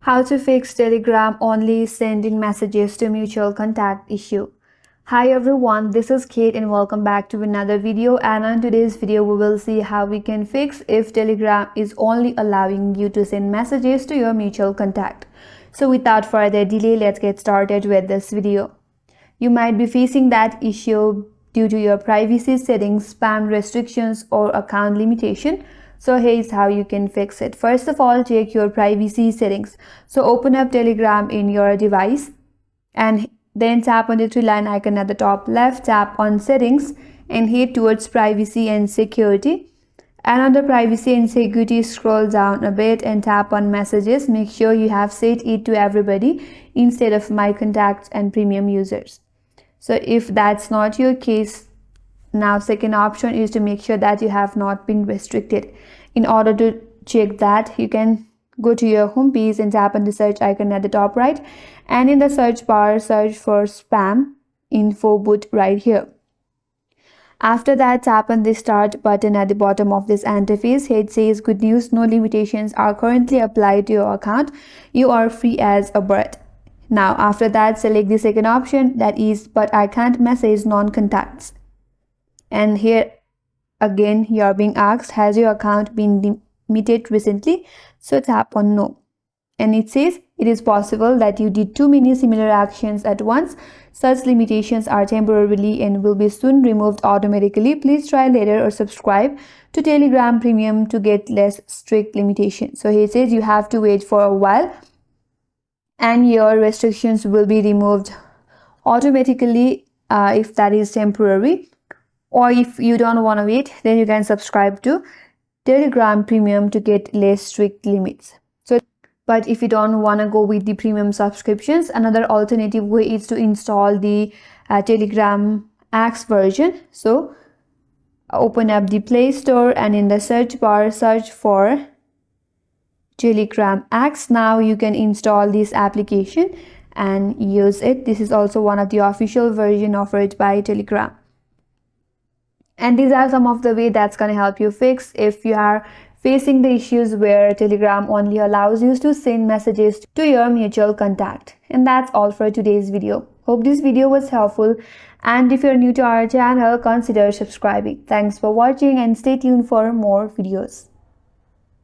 How to fix Telegram only sending messages to mutual contact issue. Hi everyone, this is Kate and welcome back to another video, and on today's video we will see how we can fix if Telegram is only allowing you to send messages to your mutual contact. So without further delay, let's get started with this video. You might be facing that issue due to your privacy settings, spam restrictions or account limitation. So here's how you can fix it. First of all, check your privacy settings. So open up Telegram in your device and then tap on the three-line icon at the top left, tap on settings and head towards privacy and security. And under privacy and security, scroll down a bit and tap on messages. Make sure you have set it to everybody instead of my contacts and premium users. So if that's not your case, now second option is to make sure that you have not been restricted. In order to check that, you can go to your home page and tap on the search icon at the top right, and in the search bar search for spam info bot right here. After that, tap on the start button at the bottom of this interface. Here it says good news, no limitations are currently applied to your account, you are free as a bird. Now after that, select the second option, that is but I can't message non-contacts. And here again you are being asked, has your account been limited recently? So tap on no. And it says it is possible that you did too many similar actions at once. Such limitations are temporarily and will be soon removed automatically. Please try later or subscribe to Telegram Premium to get less strict limitations. So here it says you have to wait for a while and your restrictions will be removed automatically if that is temporary. Or if you don't want to wait, then you can subscribe to Telegram Premium to get less strict limits. But if you don't want to go with the premium subscriptions, another alternative way is to install the Telegram X version. So open up the Play Store and in the search bar search for Telegram X. Now you can install this application and use it. This is also one of the official version offered by Telegram. And these are some of the ways that's going to help you fix if you are facing the issues where Telegram only allows you to send messages to your mutual contact. And that's all for today's video. Hope this video was helpful, and if you're new to our channel, consider subscribing. Thanks for watching and stay tuned for more videos.